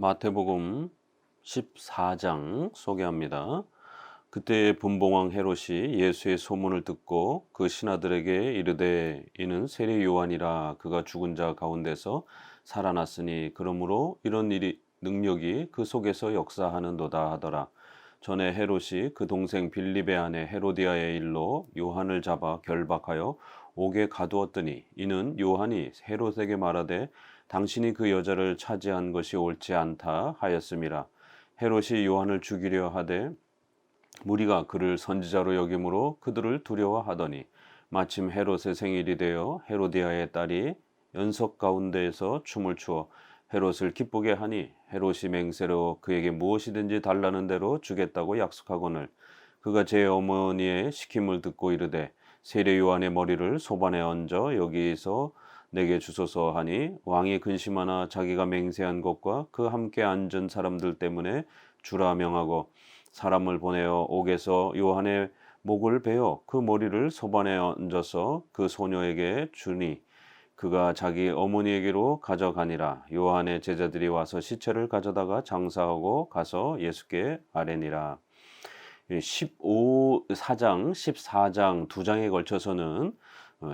마태복음 14장 소개합니다. 그때 분봉왕 헤롯이 예수의 소문을 듣고 그 신하들에게 이르되 이는 세례 요한이라 그가 죽은 자 가운데서 살아났으니 그러므로 이런 일이 능력이 그 속에서 역사하는도다 하더라. 전에 헤롯이 그 동생 빌립의 아내 헤로디아의 일로 요한을 잡아 결박하여 옥에 가두었더니 이는 요한이 헤롯에게 말하되 당신이 그 여자를 차지한 것이 옳지 않다 하였음이라. 헤롯이 요한을 죽이려 하되 무리가 그를 선지자로 여김으로 그들을 두려워하더니 마침 헤롯의 생일이 되어 헤로디아의 딸이 연석 가운데에서 춤을 추어 헤롯을 기쁘게 하니 헤롯이 맹세로 그에게 무엇이든지 달라는 대로 주겠다고 약속하거늘 그가 제 어머니의 시킴을 듣고 이르되 세례 요한의 머리를 소반에 얹어 여기서 내게 주소서 하니 왕이 근심하나 자기가 맹세한 것과 그 함께 앉은 사람들 때문에 주라 명하고 사람을 보내어 옥에서 요한의 목을 베어 그 머리를 소반에 얹어서 그 소녀에게 주니 그가 자기 어머니에게로 가져가니라. 요한의 제자들이 와서 시체를 가져다가 장사하고 가서 예수께 아뢰니라. 4장, 14장 두 장에 걸쳐서는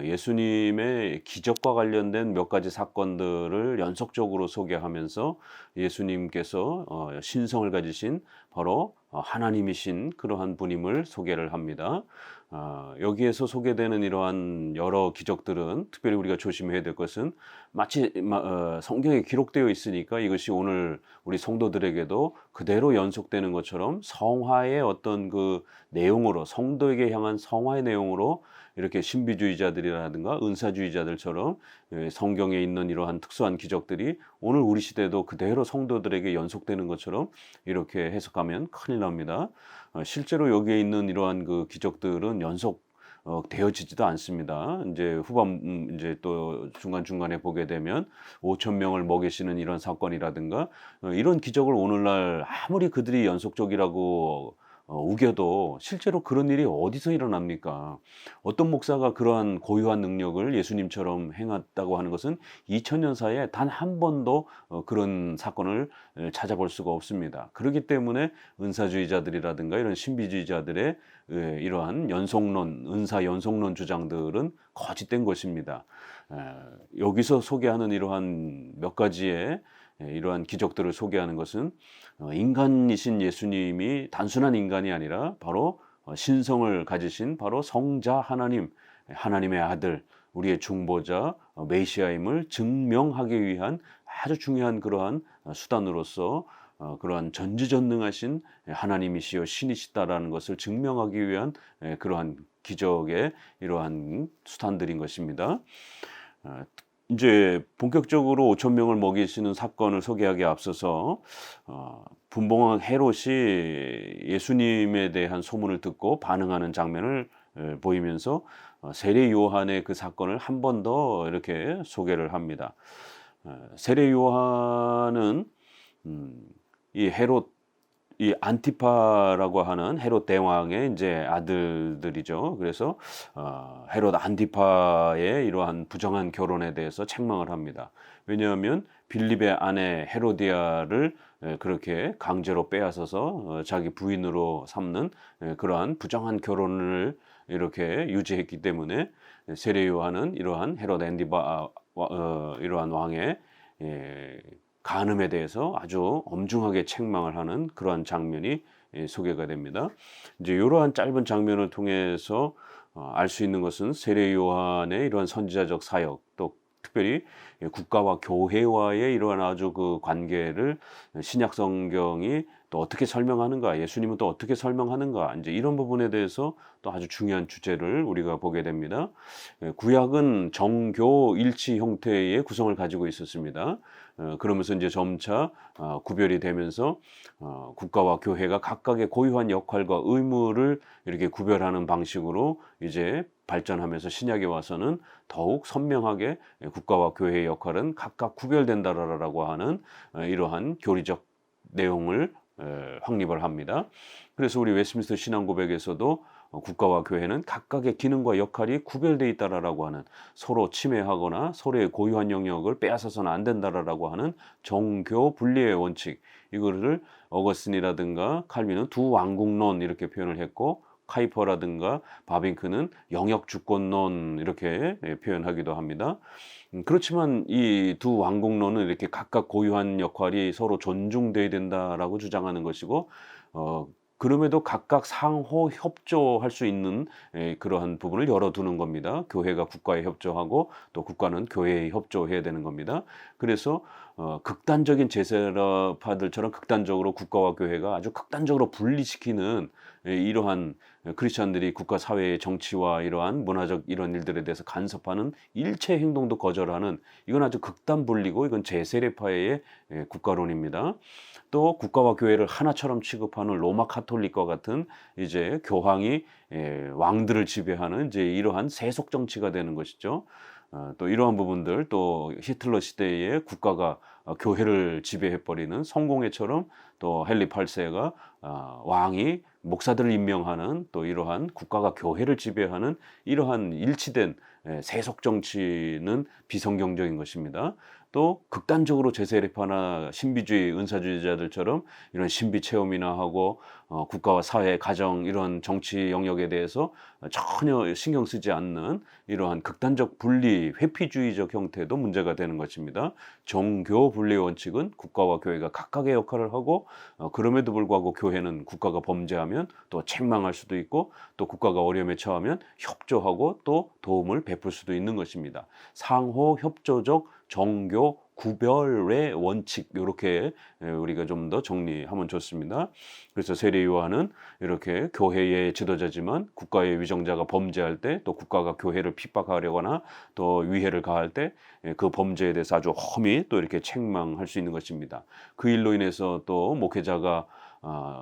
예수님의 기적과 관련된 몇 가지 사건들을 연속적으로 소개하면서 예수님께서 신성을 가지신 바로 하나님이신 그러한 분임을 소개를 합니다. 여기에서 소개되는 이러한 여러 기적들은 특별히 우리가 조심해야 될 것은 마치 성경에 기록되어 있으니까 이것이 오늘 우리 성도들에게도 그대로 연속되는 것처럼 성화의 어떤 그 내용으로 성도에게 향한 성화의 내용으로 이렇게 신비주의자들이라든가 은사주의자들처럼 성경에 있는 이러한 특수한 기적들이 오늘 우리 시대에도 그대로 성도들에게 연속되는 것처럼 이렇게 해석하면 큰일 납니다. 실제로 여기에 있는 이러한 그 기적들은 연속 되어지지도 않습니다. 이제 이제 또 중간중간에 보게 되면 5천 명을 먹이시는 이런 사건이라든가 이런 기적을 오늘날 아무리 그들이 연속적이라고 우겨도 실제로 그런 일이 어디서 일어납니까? 어떤 목사가 그러한 고유한 능력을 예수님처럼 행했다고 하는 것은 2000년 사이에 단 한 번도 그런 사건을 찾아볼 수가 없습니다. 그렇기 때문에 은사주의자들이라든가 이런 신비주의자들의 이러한 연속론, 은사 연속론 주장들은 거짓된 것입니다. 여기서 소개하는 이러한 몇 가지의 이러한 기적들을 소개하는 것은 인간이신 예수님이 단순한 인간이 아니라 바로 신성을 가지신 바로 성자 하나님, 하나님의 아들, 우리의 중보자 메시아임을 증명하기 위한 아주 중요한 그러한 수단으로서 그러한 전지전능하신 하나님이시여 신이시다라는 것을 증명하기 위한 그러한 기적의 이러한 수단들인 것입니다. 이제 본격적으로 5천 명을 먹이시는 사건을 소개하기에 앞서서 분봉왕 헤롯이 예수님에 대한 소문을 듣고 반응하는 장면을 보이면서 세례 요한의 그 사건을 한 번 더 이렇게 소개를 합니다. 세례 요한은 이 헤롯 이 안티파라고 하는 헤롯 대왕의 이제 아들들이죠. 그래서 헤롯 안티파의 이러한 부정한 결혼에 대해서 책망을 합니다. 왜냐하면 빌립의 아내 헤로디아를 그렇게 강제로 빼앗아서 자기 부인으로 삼는 그러한 부정한 결혼을 이렇게 유지했기 때문에 세례 요한은 이러한 헤롯 안티파 이러한 왕의 간음에 대해서 아주 엄중하게 책망을 하는 그러한 장면이 소개가 됩니다. 이제 이러한 짧은 장면을 통해서 알 수 있는 것은 세례 요한의 이러한 선지자적 사역, 또 특별히 국가와 교회와의 이러한 아주 그 관계를 신약 성경이 또 어떻게 설명하는가, 예수님은 또 어떻게 설명하는가, 이제 이런 부분에 대해서 또 아주 중요한 주제를 우리가 보게 됩니다. 구약은 정교 일치 형태의 구성을 가지고 있었습니다. 그러면서 이제 점차 구별이 되면서 국가와 교회가 각각의 고유한 역할과 의무를 이렇게 구별하는 방식으로 이제 발전하면서 신약에 와서는 더욱 선명하게 국가와 교회의 역할은 각각 구별된다라고 하는 이러한 교리적 내용을 확립을 합니다. 그래서 우리 웨스트민스터 신앙고백에서도 국가와 교회는 각각의 기능과 역할이 구별되어 있다라고 하는, 서로 침해하거나 서로의 고유한 영역을 빼앗아서는 안 된다라고 하는 정교 분리의 원칙, 이거를 어거스틴이라든가 칼빈은 두 왕국론 이렇게 표현을 했고, 카이퍼라든가 바빙크는 영역 주권론 이렇게 표현하기도 합니다. 그렇지만 이 두 왕국론은 이렇게 각각 고유한 역할이 서로 존중돼야 된다라고 주장하는 것이고, 어 그럼에도 각각 상호 협조할 수 있는 그러한 부분을 열어두는 겁니다. 교회가 국가에 협조하고 또 국가는 교회에 협조해야 되는 겁니다. 그래서 극단적인 제세라파들처럼 극단적으로 국가와 교회가 아주 극단적으로 분리시키는 이러한 크리스천들이 국가 사회의 정치와 이러한 문화적 이런 일들에 대해서 간섭하는 일체 행동도 거절하는, 이건 아주 극단 분리고 이건 제세례파의 국가론입니다. 또 국가와 교회를 하나처럼 취급하는 로마 카톨릭과 같은 이제 교황이 왕들을 지배하는 이제 이러한 세속 정치가 되는 것이죠. 또 이러한 부분들, 또 히틀러 시대에 국가가 교회를 지배해 버리는 성공회처럼, 또 헨리 8세가 왕이 목사들을 임명하는, 또 이러한 국가가 교회를 지배하는 이러한 일치된 세속 정치는 비성경적인 것입니다. 또 극단적으로 제세례파나 신비주의 은사주의자들처럼 이런 신비 체험이나 하고 국가와 사회, 가정 이런 정치 영역에 대해서 전혀 신경 쓰지 않는 이러한 극단적 분리, 회피주의적 형태도 문제가 되는 것입니다. 정교 분리 원칙은 국가와 교회가 각각의 역할을 하고, 그럼에도 불구하고 교회는 국가가 범죄하면 또 책망할 수도 있고, 또 국가가 어려움에 처하면 협조하고 또 도움을 베풀 수도 있는 것입니다. 상호 협조적 정교 구별의 원칙, 이렇게 우리가 좀 더 정리하면 좋습니다. 그래서 세례 요한은 이렇게 교회의 지도자지만 국가의 위정자가 범죄할 때, 또 국가가 교회를 핍박하려거나 또 위해를 가할 때 그 범죄에 대해서 아주 험히 또 이렇게 책망할 수 있는 것입니다. 그 일로 인해서 또 목회자가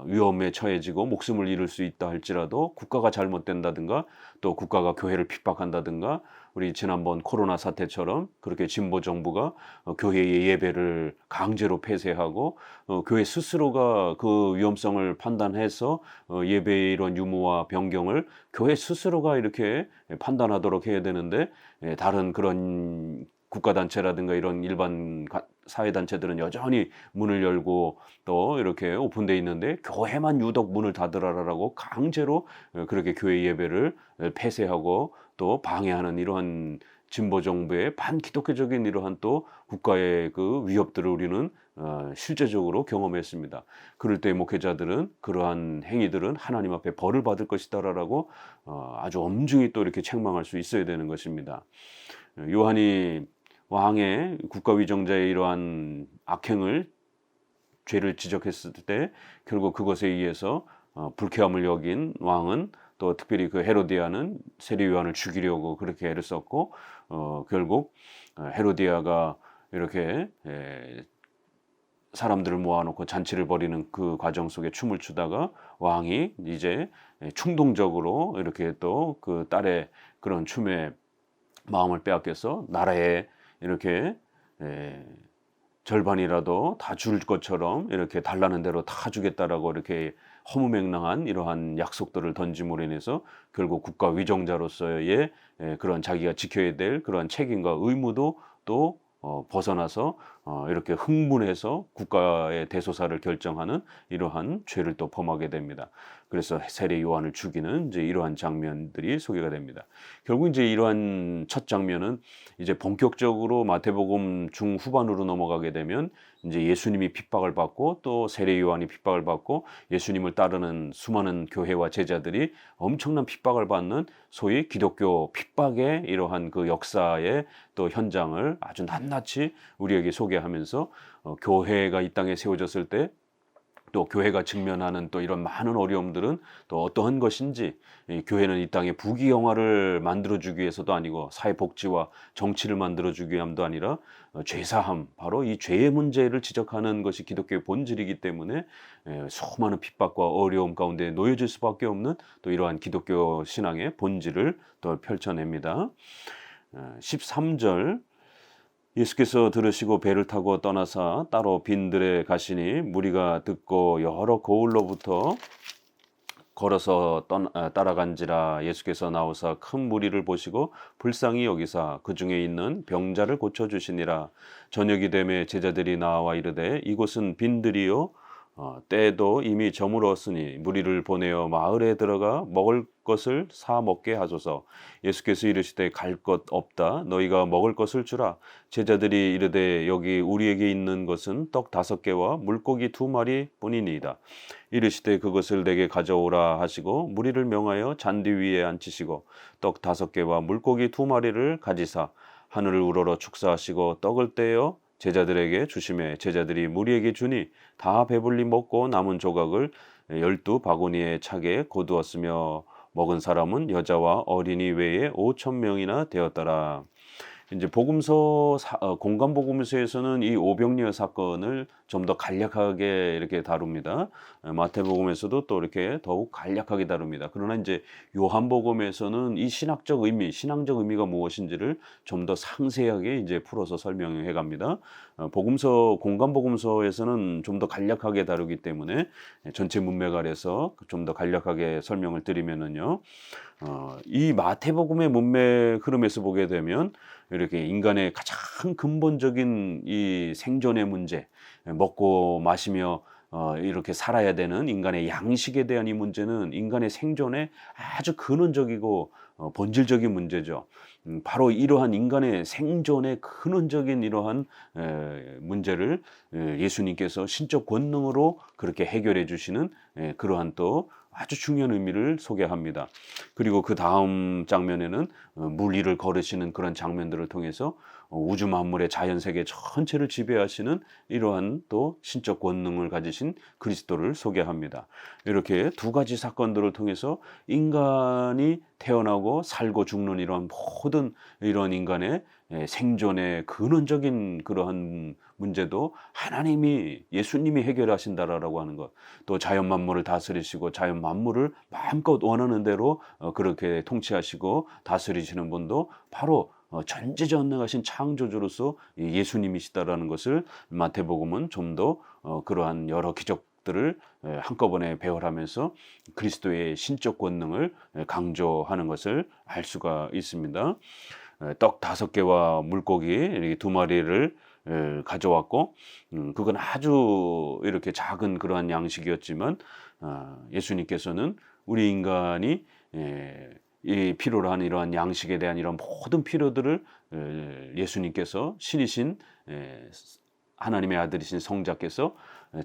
위험에 처해지고 목숨을 잃을 수 있다 할지라도, 국가가 잘못된다든가 또 국가가 교회를 핍박한다든가, 우리 지난번 코로나 사태처럼 그렇게 진보 정부가 교회의 예배를 강제로 폐쇄하고 교회 스스로가 그 위험성을 판단해서 예배의 이런 유무와 변경을 교회 스스로가 이렇게 판단하도록 해야 되는데, 다른 그런 국가단체라든가 이런 일반 사회단체들은 여전히 문을 열고 또 이렇게 오픈되어 있는데, 교회만 유독 문을 닫으라라고 강제로 그렇게 교회 예배를 폐쇄하고 또 방해하는 이러한 진보 정부의 반기독교적인 이러한 또 국가의 그 위협들을 우리는 실제적으로 경험했습니다. 그럴 때 목회자들은 그러한 행위들은 하나님 앞에 벌을 받을 것이다라고 아주 엄중히 또 이렇게 책망할 수 있어야 되는 것입니다. 요한이 왕의 국가 위정자의 이러한 악행을, 죄를 지적했을 때 결국 그것에 의해서 불쾌함을 여긴 왕은, 또 특별히 그 헤로디아는 세례 요한을 죽이려고 그렇게 애를 썼고, 결국 헤로디아가 이렇게 사람들을 모아놓고 잔치를 벌이는 그 과정 속에 춤을 추다가 왕이 이제 충동적으로 이렇게 또 그 딸의 그런 춤에 마음을 빼앗겨서 나라에 이렇게 절반이라도 다 줄 것처럼 이렇게 달라는 대로 다 주겠다라고 이렇게 허무맹랑한 이러한 약속들을 던짐으로 인해서 결국 국가 위정자로서의 그런 자기가 지켜야 될 그러한 책임과 의무도 또 벗어나서 이렇게 흥분해서 국가의 대소사를 결정하는 이러한 죄를 또 범하게 됩니다. 그래서 세례 요한을 죽이는 이제 이러한 장면들이 소개가 됩니다. 결국 이제 이러한 첫 장면은 이제 본격적으로 마태복음 중후반으로 넘어가게 되면 이제 예수님이 핍박을 받고 또 세례 요한이 핍박을 받고 예수님을 따르는 수많은 교회와 제자들이 엄청난 핍박을 받는 소위 기독교 핍박의 이러한 그 역사의 또 현장을 아주 낱낱이 우리에게 소개하면서 교회가 이 땅에 세워졌을 때 또 교회가 직면하는 또 이런 많은 어려움들은 또 어떠한 것인지, 이 교회는 이 땅에 부귀영화를 만들어주기 위해서도 아니고 사회복지와 정치를 만들어주기 위함도 아니라 죄사함, 바로 이 죄의 문제를 지적하는 것이 기독교의 본질이기 때문에 수많은 핍박과 어려움 가운데 놓여질 수밖에 없는 또 이러한 기독교 신앙의 본질을 또 펼쳐냅니다. 13절, 예수께서 들으시고 배를 타고 떠나사 따로 빈들에 가시니 무리가 듣고 여러 거울로부터 걸어서 따라간지라 예수께서 나오사 큰 무리를 보시고 불쌍히 여기사 그 중에 있는 병자를 고쳐 주시니라. 저녁이 되매 제자들이 나와 이르되 이곳은 빈들이요 때도 이미 저물었으니 무리를 보내어 마을에 들어가 먹을 것을 사 먹게 하소서. 예수께서 이르시되 갈 것 없다 너희가 먹을 것을 주라. 제자들이 이르되 여기 우리에게 있는 것은 떡 5개와 물고기 2마리 뿐이니이다. 이르시되 그것을 내게 가져오라 하시고 무리를 명하여 잔디 위에 앉히시고 떡 5개와 물고기 2마리를 가지사 하늘을 우러러 축사하시고 떡을 떼어 제자들에게 주시매 제자들이 무리에게 주니 다 배불리 먹고 남은 조각을 12바구니에 차게 거두었으며 먹은 사람은 여자와 어린이 외에 5,000명이나 되었더라. 이제 공간 복음서에서는 이 오병이어 사건을 좀 더 간략하게 이렇게 다룹니다. 마태복음에서도 또 이렇게 더욱 간략하게 다룹니다. 그러나 이제 요한복음에서는 이 신앙적 의미가 무엇인지를 좀 더 상세하게 이제 풀어서 설명해 갑니다. 공간 복음서에서는 좀 더 간략하게 다루기 때문에 전체 문맥 아래서 좀 더 간략하게 설명을 드리면은요. 이 마태복음의 문맥 흐름에서 보게 되면 이렇게 인간의 가장 근본적인 이 생존의 문제, 먹고 마시며 이렇게 살아야 되는 인간의 양식에 대한 이 문제는 인간의 생존의 아주 근원적이고 본질적인 문제죠. 바로 이러한 인간의 생존의 근원적인 이러한 문제를 예수님께서 신적 권능으로 그렇게 해결해 주시는 그러한 또 아주 중요한 의미를 소개합니다. 그리고 그 다음 장면에는 물 위를 걸으시는 그런 장면들을 통해서 우주 만물의 자연 세계 전체를 지배하시는 이러한 또 신적 권능을 가지신 그리스도를 소개합니다. 이렇게 두 가지 사건들을 통해서 인간이 태어나고 살고 죽는 이런 모든 이런 인간의 생존의 근원적인 그러한 문제도 하나님이 예수님이 해결하신다라고 하는 것, 또 자연 만물을 다스리시고 자연 만물을 마음껏 원하는 대로 그렇게 통치하시고 다스리시는 분도 바로 전지전능하신 창조주로서 예수님이시다라는 것을 마태복음은 좀 더 그러한 여러 기적들을 한꺼번에 배열하면서 그리스도의 신적 권능을 강조하는 것을 알 수가 있습니다. 떡 5개와 물고기 이렇게 2마리를 가져왔고 그건 아주 이렇게 작은 그러한 양식이었지만 예수님께서는 우리 인간이 이 필요로 하는 이러한 양식에 대한 이런 모든 필요들을 예수님께서 신이신 하나님의 아들이신 성자께서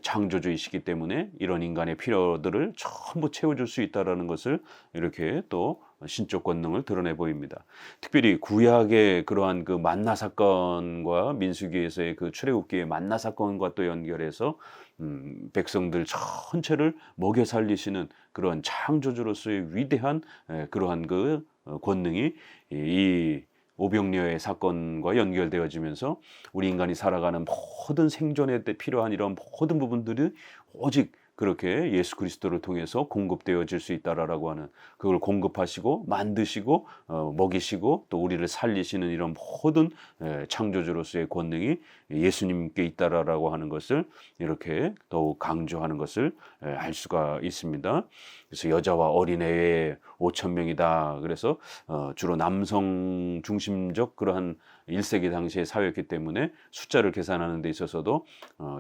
창조주이시기 때문에 이런 인간의 필요들을 전부 채워줄 수 있다라는 것을 이렇게 또 신적 권능을 드러내 보입니다. 특별히 구약의 그러한 그 만나 사건과 민수기에서의 그 출애굽기의 만나 사건과 또 연결해서 백성들 전체를 먹여 살리시는 그런 창조주로서의 위대한 그러한 그 권능이 이 오병이어의 사건과 연결되어지면서 우리 인간이 살아가는 모든 생존에 필요한 이런 모든 부분들이 오직 그렇게 예수 그리스도를 통해서 공급되어질 수 있다라고 하는, 그걸 공급하시고 만드시고 먹이시고 또 우리를 살리시는 이런 모든 창조주로서의 권능이 예수님께 있다라고 하는 것을 이렇게 더욱 강조하는 것을 알 수가 있습니다. 그래서 여자와 어린애의 5,000명이다. 그래서 주로 남성 중심적 그러한 1세기 당시의 사회였기 때문에 숫자를 계산하는 데 있어서도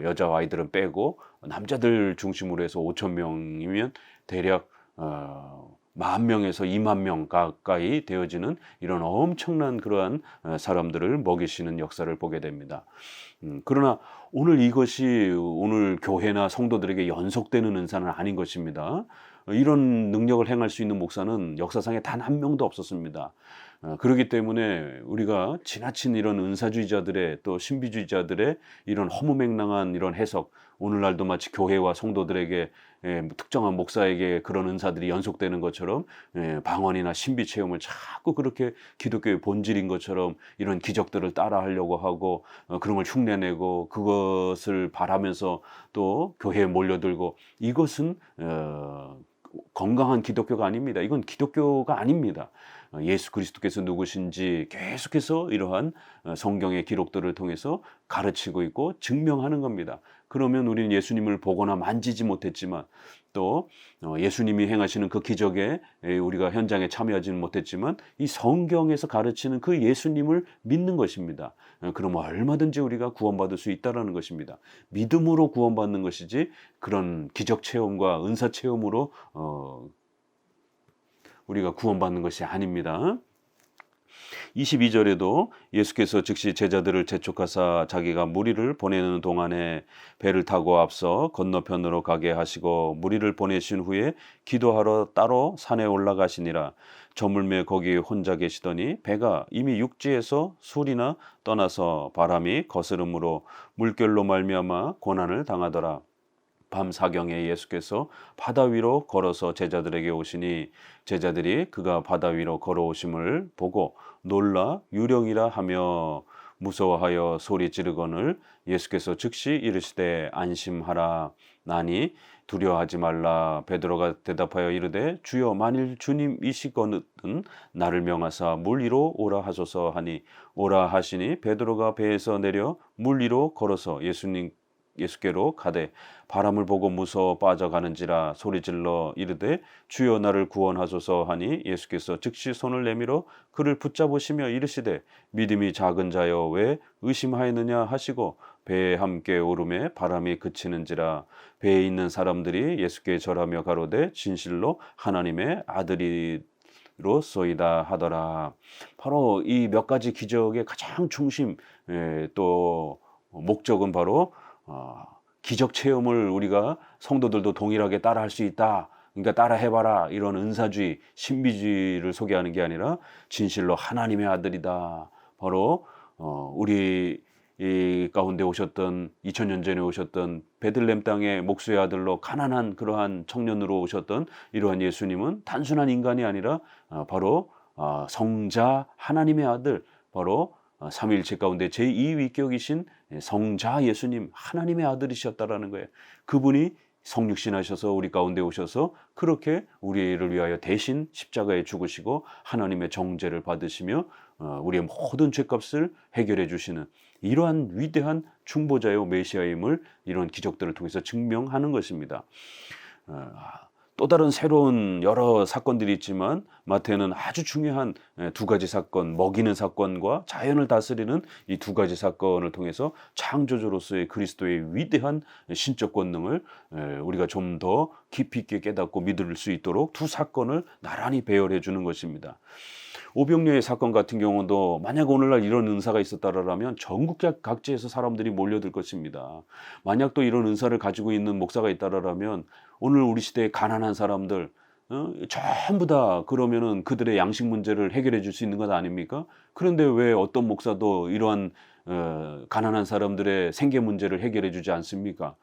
여자와 아이들은 빼고 남자들 중심으로 해서 5,000명이면 대략 10,000명에서 20,000명 가까이 되어지는 이런 엄청난 그러한 사람들을 먹이시는 역사를 보게 됩니다. 그러나 오늘 이것이 오늘 교회나 성도들에게 연속되는 은사는 아닌 것입니다. 이런 능력을 행할 수 있는 목사는 역사상에 단 한 명도 없었습니다. 그렇기 때문에 우리가 지나친 이런 은사주의자들의 또 신비주의자들의 이런 허무맹랑한 이런 해석, 오늘날도 마치 교회와 성도들에게 특정한 목사에게 그런 은사들이 연속되는 것처럼 방언이나 신비 체험을 자꾸 그렇게 기독교의 본질인 것처럼 이런 기적들을 따라하려고 하고 그런 걸 흉내내고 그것을 바라면서 또 교회에 몰려들고, 이것은 건강한 기독교가 아닙니다. 이건 기독교가 아닙니다. 예수 그리스도께서 누구신지 계속해서 이러한 성경의 기록들을 통해서 가르치고 있고 증명하는 겁니다. 그러면 우리는 예수님을 보거나 만지지 못했지만 또 예수님이 행하시는 그 기적에 우리가 현장에 참여하지는 못했지만 이 성경에서 가르치는 그 예수님을 믿는 것입니다. 그러면 얼마든지 우리가 구원받을 수 있다라는 것입니다. 믿음으로 구원받는 것이지 그런 기적 체험과 은사 체험으로 우리가 구원받는 것이 아닙니다. 22절에도 예수께서 즉시 제자들을 재촉하사 자기가 무리를 보내는 동안에 배를 타고 앞서 건너편으로 가게 하시고 무리를 보내신 후에 기도하러 따로 산에 올라가시니라. 저물매 거기 혼자 계시더니 배가 이미 육지에서 술이나 떠나서 바람이 거스름으로 물결로 말미암아 고난을 당하더라. 밤 사경에 예수께서 바다 위로 걸어서 제자들에게 오시니 제자들이 그가 바다 위로 걸어오심을 보고 놀라 유령이라 하며 무서워하여 소리 지르거늘 예수께서 즉시 이르시되 안심하라 나니 두려워하지 말라. 베드로가 대답하여 이르되 주여 만일 주님이시거든 나를 명하사 물 위로 오라 하소서 하니 오라 하시니 베드로가 배에서 내려 물 위로 걸어서 예수께로 가되 바람을 보고 무서워 빠져가는지라 소리질러 이르되 주여 나를 구원하소서 하니 예수께서 즉시 손을 내밀어 그를 붙잡으시며 이르시되 믿음이 작은 자여 왜 의심하였느냐 하시고 배에 함께 오르매 바람이 그치는지라. 배에 있는 사람들이 예수께 절하며 가로되 진실로 하나님의 아들이로소이다 하더라. 바로 이 몇 가지 기적의 가장 중심 또 목적은 바로 기적 체험을 우리가 성도들도 동일하게 따라할 수 있다. 그러니까 따라 해봐라. 이런 은사주의, 신비주의를 소개하는 게 아니라 진실로 하나님의 아들이다. 바로 우리 이 가운데 오셨던 2000년 전에 오셨던 베들레헴 땅의 목수의 아들로 가난한 그러한 청년으로 오셨던 이러한 예수님은 단순한 인간이 아니라 바로 성자 하나님의 아들, 바로 삼위일체 가운데 제2위격이신 성자 예수님 하나님의 아들이셨다라는 거예요. 그분이 성육신하셔서 우리 가운데 오셔서 그렇게 우리를 위하여 대신 십자가에 죽으시고 하나님의 정죄를 받으시며 우리의 모든 죄값을 해결해 주시는 이러한 위대한 중보자요 메시아임을 이런 기적들을 통해서 증명하는 것입니다. 또 다른 새로운 여러 사건들이 있지만 마태는 아주 중요한 두 가지 사건, 먹이는 사건과 자연을 다스리는 이 두 가지 사건을 통해서 창조주로서의 그리스도의 위대한 신적 권능을 우리가 좀 더 깊이 있게 깨닫고 믿을 수 있도록 두 사건을 나란히 배열해 주는 것입니다. 오병이어의 사건 같은 경우도 만약 오늘날 이런 은사가 있었다라면 전국 각지에서 사람들이 몰려들 것입니다. 만약 또 이런 은사를 가지고 있는 목사가 있다라면 오늘 우리 시대의 가난한 사람들 전부 다 그러면은 그들의 양식 문제를 해결해 줄 수 있는 것 아닙니까? 그런데 왜 어떤 목사도 이러한 가난한 사람들의 생계 문제를 해결해 주지 않습니까?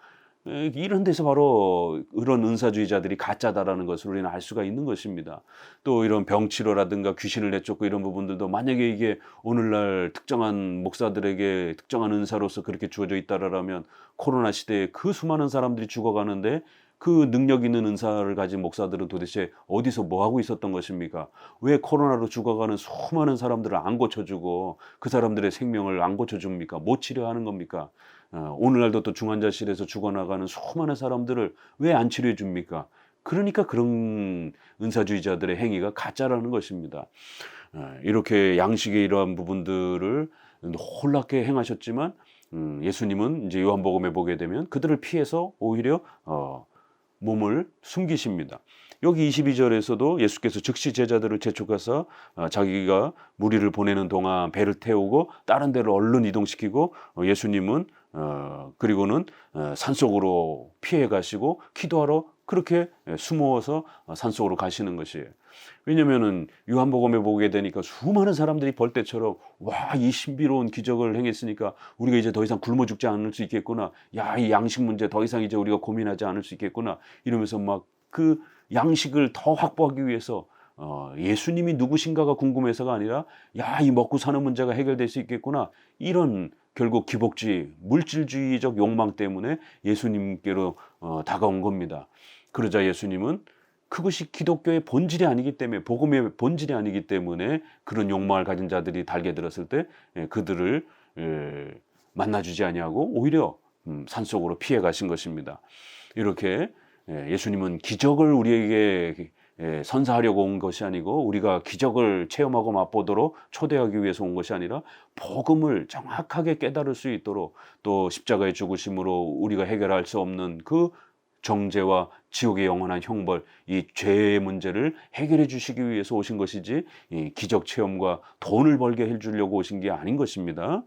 이런 데서 바로 이런 은사주의자들이 가짜다라는 것을 우리는 알 수가 있는 것입니다. 또 이런 병치료라든가 귀신을 내쫓고 이런 부분들도 만약에 이게 오늘날 특정한 목사들에게 특정한 은사로서 그렇게 주어져 있다라면 코로나 시대에 그 수많은 사람들이 죽어가는데 그 능력 있는 은사를 가진 목사들은 도대체 어디서 뭐 하고 있었던 것입니까? 왜 코로나로 죽어가는 수많은 사람들을 안 고쳐주고 그 사람들의 생명을 안 고쳐줍니까? 못 치료하는 겁니까? 오늘날도 또 중환자실에서 죽어나가는 수많은 사람들을 왜 안 치료해 줍니까? 그러니까 그런 은사주의자들의 행위가 가짜라는 것입니다. 이렇게 양식의 이러한 부분들을 놀랍게 행하셨지만 예수님은 이제 요한복음에 보게 되면 그들을 피해서 오히려 몸을 숨기십니다. 여기 22절에서도 예수께서 즉시 제자들을 재촉하사 자기가 무리를 보내는 동안 배를 태우고 다른 데로 얼른 이동시키고 예수님은 그리고는 산속으로 피해 가시고 기도하러 그렇게 숨어서 산속으로 가시는 것이에요. 왜냐면은 요한복음에 보게 되니까 수많은 사람들이 벌떼처럼 와, 이 신비로운 기적을 행했으니까 우리가 이제 더 이상 굶어 죽지 않을 수 있겠구나. 야, 이 양식 문제 더 이상 이제 우리가 고민하지 않을 수 있겠구나. 이러면서 막 그 양식을 더 확보하기 위해서 예수님이 누구신가가 궁금해서가 아니라 야, 이 먹고 사는 문제가 해결될 수 있겠구나. 이런 결국 기복주의, 물질주의적 욕망 때문에 예수님께로 다가온 겁니다. 그러자 예수님은 그것이 기독교의 본질이 아니기 때문에, 복음의 본질이 아니기 때문에 그런 욕망을 가진 자들이 달게 들었을 때 그들을 만나주지 아니하고 오히려 산속으로 피해 가신 것입니다. 이렇게 예수님은 기적을 우리에게 선사하려고 온 것이 아니고 우리가 기적을 체험하고 맛보도록 초대하기 위해서 온 것이 아니라 복음을 정확하게 깨달을 수 있도록 또 십자가의 죽으심으로 우리가 해결할 수 없는 그 정죄와 지옥의 영원한 형벌, 이 죄의 문제를 해결해 주시기 위해서 오신 것이지 이 기적 체험과 돈을 벌게 해주려고 오신 게 아닌 것입니다.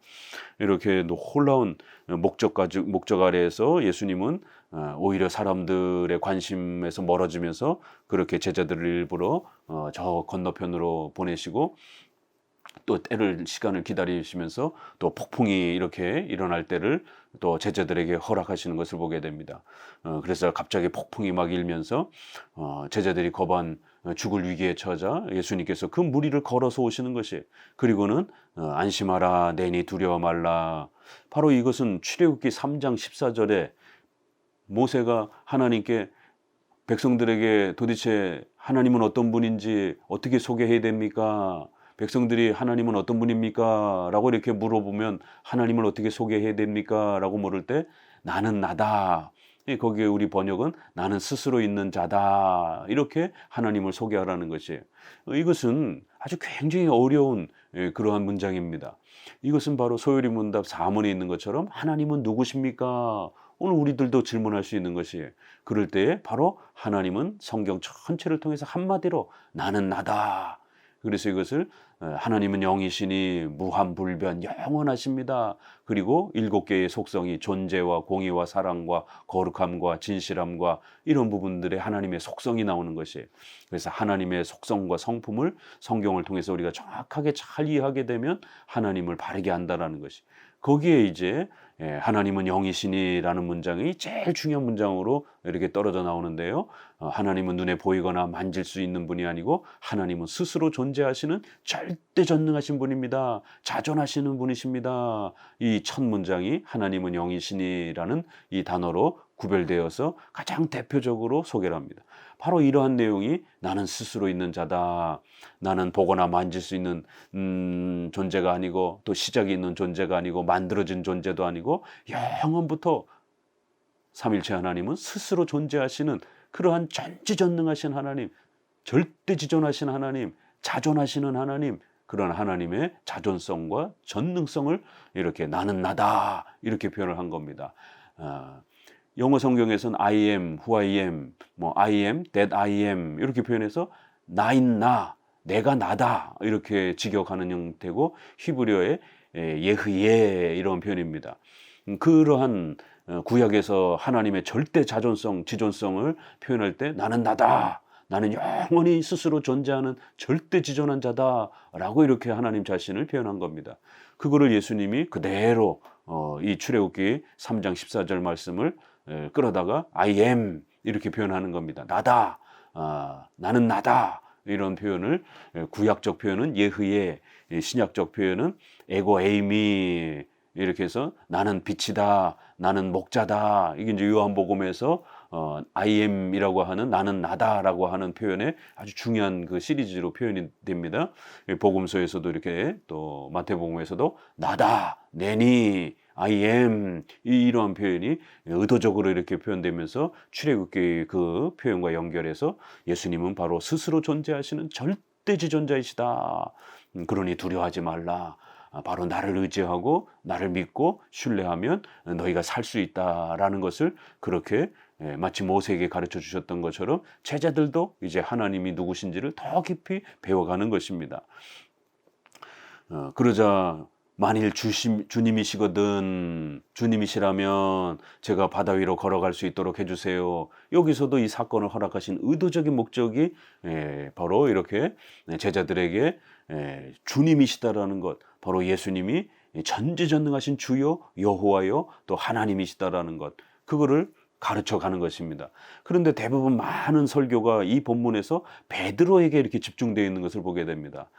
이렇게 놀라운 목적 아래에서 예수님은 오히려 사람들의 관심에서 멀어지면서 그렇게 제자들을 일부러 저 건너편으로 보내시고 또 시간을 기다리시면서 또 폭풍이 이렇게 일어날 때를 또 제자들에게 허락하시는 것을 보게 됩니다. 그래서 갑자기 폭풍이 막 일면서 제자들이 거반 죽을 위기에 처하자 예수님께서 그 무리를 걸어서 오시는 것이, 그리고는 안심하라 내니 두려워 말라. 바로 이것은 출애굽기 3장 14절에 모세가 하나님께 백성들에게 도대체 하나님은 어떤 분인지 어떻게 소개해야 됩니까? 백성들이 하나님은 어떤 분입니까? 라고 이렇게 물어보면 하나님을 어떻게 소개해야 됩니까? 라고 물을 때 나는 나다. 거기에 우리 번역은 나는 스스로 있는 자다. 이렇게 하나님을 소개하라는 것이에요. 이것은 아주 굉장히 어려운 그러한 문장입니다. 이것은 바로 소요리 문답 4문에 있는 것처럼 하나님은 누구십니까? 오늘 우리들도 질문할 수 있는 것이에요. 그럴 때에 바로 하나님은 성경 전체를 통해서 한마디로 나는 나다. 그래서 이것을 하나님은 영이시니 무한불변 영원하십니다. 그리고 7개의 속성이 존재와 공의와 사랑과 거룩함과 진실함과 이런 부분들의 하나님의 속성이 나오는 것이에요. 그래서 하나님의 속성과 성품을 성경을 통해서 우리가 정확하게 잘 이해하게 되면 하나님을 바르게 한다라는 것이, 거기에 이제 하나님은 영이시니라는 문장이 제일 중요한 문장으로 이렇게 떨어져 나오는데요. 하나님은 눈에 보이거나 만질 수 있는 분이 아니고 하나님은 스스로 존재하시는 절대전능하신 분입니다. 자존하시는 분이십니다. 이 첫 문장이 하나님은 영이시니라는 이 단어로 구별되어서 가장 대표적으로 소개를 합니다. 바로 이러한 내용이 나는 스스로 있는 자다. 나는 보거나 만질 수 있는 존재가 아니고 또 시작이 있는 존재가 아니고 만들어진 존재도 아니고 영원부터 삼일체 하나님은 스스로 존재하시는 그러한 전지전능하신 하나님, 절대지존하신 하나님, 자존하시는 하나님, 그런 하나님의 자존성과 전능성을 이렇게 나는 나다 이렇게 표현을 한 겁니다. 영어 성경에서는 I am, who I am, I am, that I am 이렇게 표현해서 나인 나, 내가 나다 이렇게 직역하는 형태고 히브리어의 예흐예 이런 표현입니다. 그러한 구약에서 하나님의 절대 자존성, 지존성을 표현할 때 나는 나다, 나는 영원히 스스로 존재하는 절대지존한 자다라고 이렇게 하나님 자신을 표현한 겁니다. 그거를 예수님이 그대로 이 출애굽기 3장 14절 말씀을 끌어다가 I am 이렇게 표현하는 겁니다. 나다, 나는 나다 이런 표현을, 구약적 표현은 예흐예, 신약적 표현은 에고 에이미 이렇게 해서 나는 빛이다, 나는 목자다. 이게 이제 요한복음에서 I am이라고 하는 나는 나다라고 하는 표현에 아주 중요한 그 시리즈로 표현이 됩니다. 복음서에서도 이렇게 또 마태복음에서도 나다, 내니, I am 이러한 표현이 의도적으로 이렇게 표현되면서 출애굽기 그 표현과 연결해서 예수님은 바로 스스로 존재하시는 절대지존자이시다. 그러니 두려워하지 말라. 바로 나를 의지하고 나를 믿고 신뢰하면 너희가 살 수 있다라는 것을 그렇게 마치 모세에게 가르쳐 주셨던 것처럼 제자들도 이제 하나님이 누구신지를 더 깊이 배워가는 것입니다. 그러자 만일 주님이시라면 제가 바다 위로 걸어갈 수 있도록 해주세요. 여기서도 이 사건을 허락하신 의도적인 목적이 바로 이렇게 제자들에게 주님이시다라는 것, 바로 예수님이 전지전능하신 주요 여호와요 또 하나님이시다라는 것, 그거를 가르쳐가는 것입니다. 그런데 대부분 많은 설교가 이 본문에서 베드로에게 이렇게 집중되어 있는 것을 보게 됩니다.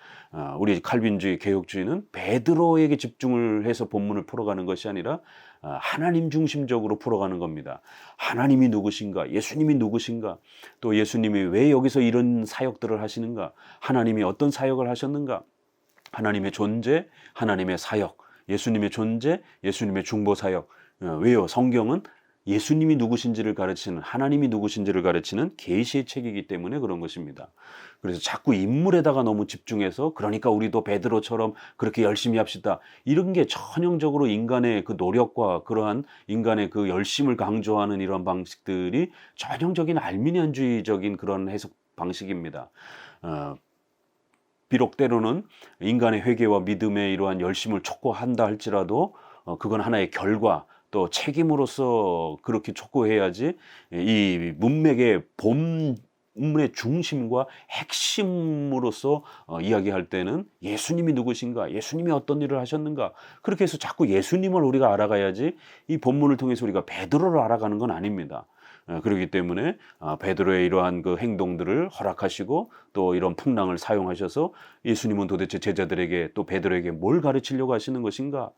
우리 칼빈주의 개혁주의는 베드로에게 집중을 해서 본문을 풀어가는 것이 아니라 하나님 중심적으로 풀어가는 겁니다. 하나님이 누구신가? 예수님이 누구신가? 또 예수님이 왜 여기서 이런 사역들을 하시는가? 하나님이 어떤 사역을 하셨는가? 하나님의 존재, 하나님의 사역, 예수님의 존재, 예수님의 중보 사역, 왜요? 성경은 예수님이 누구신지를 가르치는, 하나님이 누구신지를 가르치는 계시의 책이기 때문에 그런 것입니다. 그래서 자꾸 인물에다가 너무 집중해서, 그러니까 우리도 베드로처럼 그렇게 열심히 합시다, 이런 게 전형적으로 인간의 그 노력과 그러한 인간의 그 열심을 강조하는 이런 방식들이 전형적인 알미니안주의적인 그런 해석 방식입니다. 어, 비록 때로는 인간의 회개와 믿음의 이러한 열심을 촉구한다 할지라도 그건 하나의 결과, 또 책임으로서 그렇게 촉구해야지, 이 문맥의 본문의 중심과 핵심으로서 이야기할 때는 예수님이 누구신가, 예수님이 어떤 일을 하셨는가, 그렇게 해서 자꾸 예수님을 우리가 알아가야지, 이 본문을 통해서 우리가 베드로를 알아가는 건 아닙니다. 그렇기 때문에 베드로의 이러한 그 행동들을 허락하시고 또 이런 풍랑을 사용하셔서 예수님은 도대체 제자들에게, 또 베드로에게 뭘 가르치려고 하시는 것인가?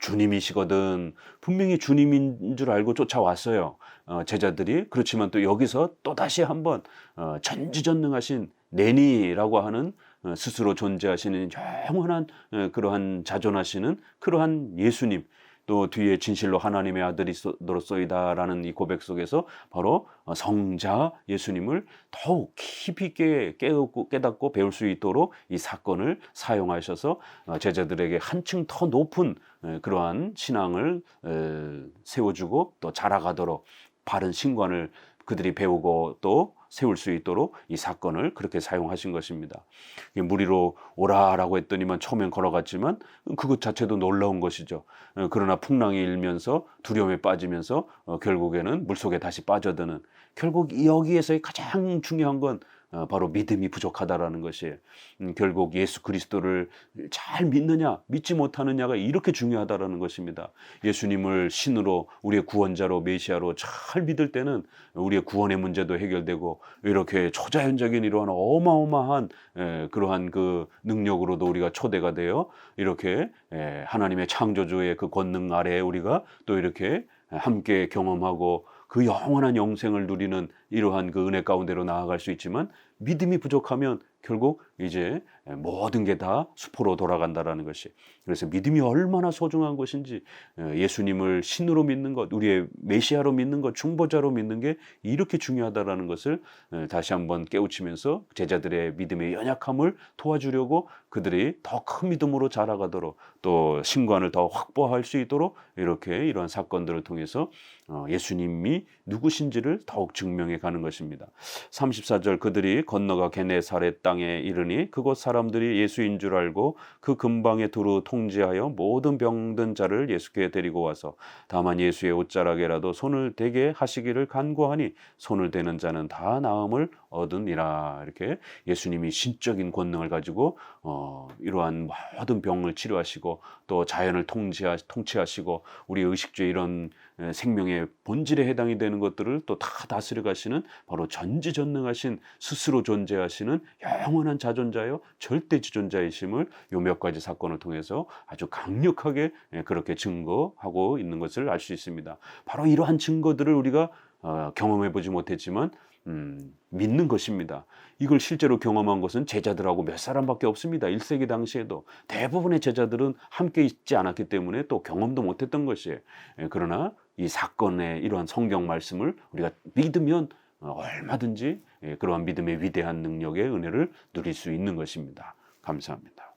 주님이시거든. 분명히 주님인 줄 알고 쫓아왔어요, 제자들이. 그렇지만 또 여기서 또다시 한번 전지전능하신 내니라고 하는, 스스로 존재하시는 영원한 그러한 자존하시는 그러한 예수님, 또 뒤에 진실로 하나님의 아들이로소이다라는 이 고백 속에서 바로 성자 예수님을 더욱 깊이 있게 깨닫고 배울 수 있도록 이 사건을 사용하셔서 제자들에게 한층 더 높은 그러한 신앙을 세워주고 또 자라가도록, 바른 신관을 그들이 배우고 또 세울 수 있도록 이 사건을 그렇게 사용하신 것입니다. 무리로 오라라고 했더니만 처음엔 걸어갔지만 그것 자체도 놀라운 것이죠. 그러나 풍랑이 일면서 두려움에 빠지면서 결국에는 물속에 다시 빠져드는, 결국 여기에서의 가장 중요한 건 바로 믿음이 부족하다라는 것이에요. 결국 예수 그리스도를 잘 믿느냐 믿지 못하느냐가 이렇게 중요하다라는 것입니다. 예수님을 신으로, 우리의 구원자로, 메시아로 잘 믿을 때는 우리의 구원의 문제도 해결되고, 이렇게 초자연적인 이러한 어마어마한 그러한 그 능력으로도 우리가 초대가 되어 이렇게 하나님의 창조주의 그 권능 아래에 우리가 또 이렇게 함께 경험하고 그 영원한 영생을 누리는 이러한 그 은혜 가운데로 나아갈 수 있지만, 믿음이 부족하면 결국 이제 모든 게 다 수포로 돌아간다라는 것이. 그래서 믿음이 얼마나 소중한 것인지, 예수님을 신으로 믿는 것, 우리의 메시아로 믿는 것, 중보자로 믿는 게 이렇게 중요하다라는 것을 다시 한번 깨우치면서 제자들의 믿음의 연약함을 도와주려고, 그들이 더 큰 믿음으로 자라가도록, 또 신관을 더 확보할 수 있도록 이렇게 이러한 사건들을 통해서 예수님이 누구신지를 더욱 증명해 가는 것입니다. 34절, 그들이 건너가 게네사렛 땅에 이르니 그곳 사람들이 예수인 줄 알고 그 근방에 두루 통지하여 모든 병든 자를 예수께 데리고 와서 다만 예수의 옷자락에라도 손을 대게 하시기를 간구하니 손을 대는 자는 다 나음을 얻으니라. 이렇게 예수님이 신적인 권능을 가지고 이러한 모든 병을 치료하시고 또 자연을 통치하시고 우리 의식주의 이런 생명의 본질에 해당이 되는 것들을 또 다 다스려 가시는, 바로 전지전능하신, 스스로 존재하시는 영원한 자존자요 절대지존자이심을 요 몇 가지 사건을 통해서 아주 강력하게 그렇게 증거하고 있는 것을 알 수 있습니다. 바로 이러한 증거들을 우리가 경험해 보지 못했지만 믿는 것입니다. 이걸 실제로 경험한 것은 제자들하고 몇 사람밖에 없습니다. 1세기 당시에도 대부분의 제자들은 함께 있지 않았기 때문에 또 경험도 못했던 것이에요. 그러나 이 사건의 이러한 성경 말씀을 우리가 믿으면 얼마든지 그러한 믿음의 위대한 능력의 은혜를 누릴 수 있는 것입니다. 감사합니다.